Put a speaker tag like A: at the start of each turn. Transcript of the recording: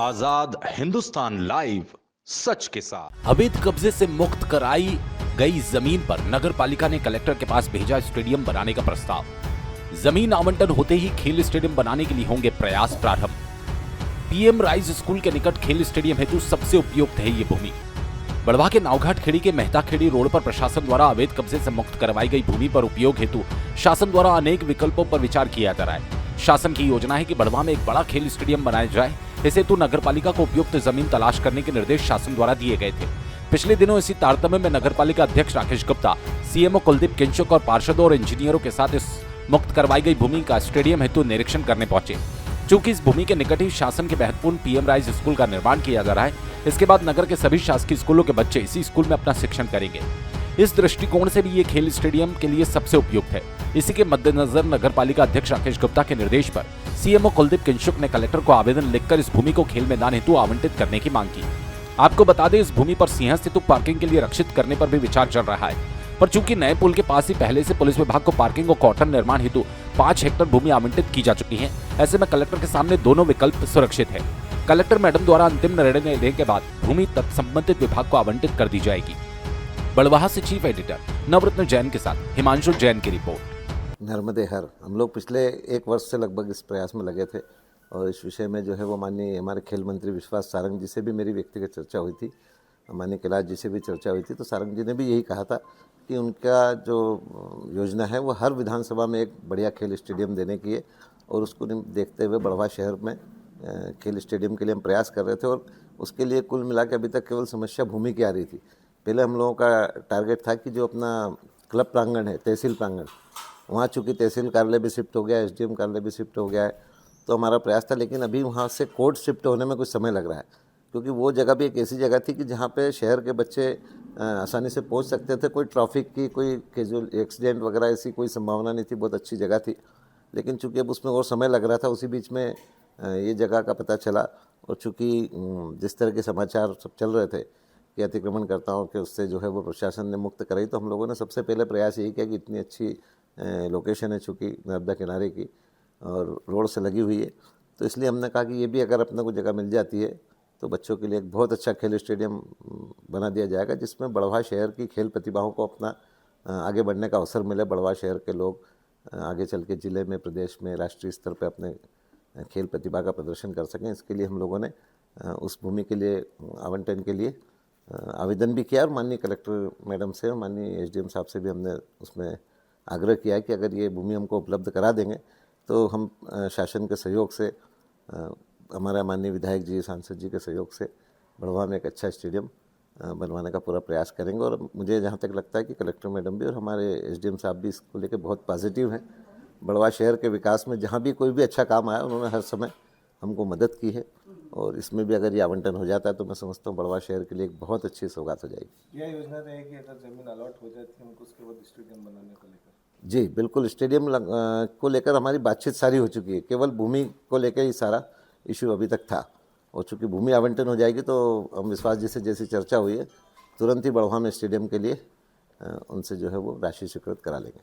A: आजाद Hindustan live, सच के साथ।
B: अवैध कब्जे से मुक्त कराई गई जमीन पर नगर पालिका ने कलेक्टर के पास भेजा स्टेडियम बनाने का प्रस्ताव। जमीन आवंटन होते ही खेल स्टेडियम बनाने के लिए होंगे प्रयास प्रारंभ। पीएम राइज स्कूल के निकट खेल स्टेडियम हेतु सबसे उपयुक्त है ये भूमि। बड़वा के नावघाट खेड़ी के मेहता खेड़ी रोड पर प्रशासन द्वारा अवैध कब्जे से मुक्त करवाई गई भूमि पर उपयोग हेतु शासन द्वारा अनेक विकल्पों पर विचार किया जा रहा है। शासन की योजना है कि बड़वा में एक बड़ा खेल स्टेडियम बनाया जाए। इस हेतु नगर पालिका को उपयुक्त जमीन तलाश करने के निर्देश शासन द्वारा दिए गए थे। पिछले दिनों इसी तारतम्य में नगर पालिका अध्यक्ष राकेश गुप्ता, सीएमओ कुलदीप किंचक और पार्षदों और इंजीनियरों के साथ इस मुक्त करवाई गई भूमि का स्टेडियम हेतु निरीक्षण करने पहुंचे। चूंकि इस भूमि के निकट ही शासन के महत्वपूर्ण पीएम राइज स्कूल का निर्माण किया जा रहा है, इसके बाद नगर के सभी शासकीय स्कूलों के बच्चे इसी स्कूल में अपना शिक्षण करेंगे। इस दृष्टिकोण से भी ये खेल स्टेडियम के लिए सबसे उपयुक्त है। इसी के मद्देनजर नगर पालिका अध्यक्ष राकेश गुप्ता के निर्देश पर सीएमओ कुलदीप किंचक ने कलेक्टर को आवेदन लिखकर इस भूमि को खेल मैदान हेतु आवंटित करने की मांग की। आपको बता दें, इस भूमि पर सिंह हेतु पार्किंग के लिए रक्षित करने पर भी विचार चल रहा है, पर चूंकि नए पुल के पास ही पहले से पुलिस विभाग को पार्किंग और कॉर्टन निर्माण हेतु 5 हेक्टेयर भूमि आवंटित की जा चुकी है। ऐसे में कलेक्टर के सामने दोनों विकल्प सुरक्षित है। कलेक्टर मैडम द्वारा अंतिम निर्णय लेने के बाद भूमि संबंधित विभाग को आवंटित कर दी जाएगी। बड़वाहा से चीफ एडिटर नवरत्न जैन के साथ हिमांशु जैन की रिपोर्ट।
C: नर्मदे हर हम लोग पिछले 1 वर्ष से लगभग इस प्रयास में लगे थे और इस विषय में जो है वो माननीय हमारे खेल मंत्री विश्वास सारंग जी से भी मेरी व्यक्तिगत चर्चा हुई थी, माननीय कैलाश जी से भी चर्चा हुई थी। तो सारंग जी ने भी यही कहा था कि उनका जो योजना है वो हर विधानसभा में एक बढ़िया खेल स्टेडियम देने की है और उसको देखते हुए बड़वा शहर में खेल स्टेडियम के लिए हम प्रयास कर रहे थे। और उसके लिए कुल मिला के अभी तक केवल समस्या भूमि की आ रही थी। पहले हम लोगों का टारगेट था कि जो अपना क्लब प्रांगण है, तहसील प्रांगण, वहाँ चूँकि तहसील कार्यालय भी शिफ्ट हो गया है, एसडीएम कार्यालय भी शिफ्ट हो गया है, तो हमारा प्रयास था। लेकिन अभी वहाँ से कोर्ट शिफ्ट होने में कुछ समय लग रहा है, क्योंकि वो जगह भी एक ऐसी जगह थी कि जहाँ पे शहर के बच्चे आसानी से पहुँच सकते थे। कोई ट्रैफिक की, कोई कैजुअल एक्सीडेंट वगैरह ऐसी कोई संभावना नहीं थी। बहुत अच्छी जगह थी, लेकिन चूँकि अब उसमें और समय लग रहा था, उसी बीच में ये जगह का पता चला। और चूँकि जिस तरह के समाचार सब चल रहे थे कि अतिक्रमणकर्ताओं के उससे जो है वो प्रशासन ने मुक्त कराई, तो हम लोगों ने सबसे पहले प्रयास यही किया कि इतनी अच्छी लोकेशन है चूँकि नर्मदा किनारे की और रोड से लगी हुई है, तो इसलिए हमने कहा कि ये भी अगर अपने को जगह मिल जाती है तो बच्चों के लिए एक बहुत अच्छा खेल स्टेडियम बना दिया जाएगा, जिसमें बड़वा शहर की खेल प्रतिभाओं को अपना आगे बढ़ने का अवसर मिले। बड़वा शहर के लोग आगे चल के ज़िले में, प्रदेश में, राष्ट्रीय स्तर पर अपने खेल प्रतिभा का प्रदर्शन कर सकें। इसके लिए हम लोगों ने उस भूमि के लिए आवंटन के लिए आवेदन भी किया और माननीय कलेक्टर मैडम से और माननीय एसडीएम साहब से भी हमने उसमें आग्रह किया है कि अगर ये भूमि हमको उपलब्ध करा देंगे तो हम शासन के सहयोग से, हमारा माननीय विधायक जी, सांसद जी के सहयोग से बड़वा में एक अच्छा स्टेडियम बनवाने का पूरा प्रयास करेंगे। और मुझे जहाँ तक लगता है कि कलेक्टर मैडम भी और हमारे एसडीएम साहब भी इसको लेकर बहुत पॉजिटिव हैं। बड़वा शहर के विकास में जहाँ भी कोई भी अच्छा काम आया, उन्होंने हर समय हमको मदद की है और इसमें भी अगर ये आवंटन हो जाता है तो मैं समझता हूँ बड़वा शहर के लिए एक बहुत अच्छी सौगात हो जाएगी।
D: यह योजना रहेगी अगर जमीन अलॉट हो जाती है हमको, उसके बाद स्टेडियम बनाने को लेकर?
C: जी बिल्कुल, स्टेडियम को लेकर हमारी बातचीत सारी हो चुकी है। केवल भूमि को लेकर ही सारा इशू अभी तक था और चूँकि भूमि आवंटन हो जाएगी तो हम विश्वास जी से जैसी चर्चा हुई है, तुरंत ही बड़वा में स्टेडियम के लिए उनसे जो है वो राशि स्वीकृत करा लेंगे।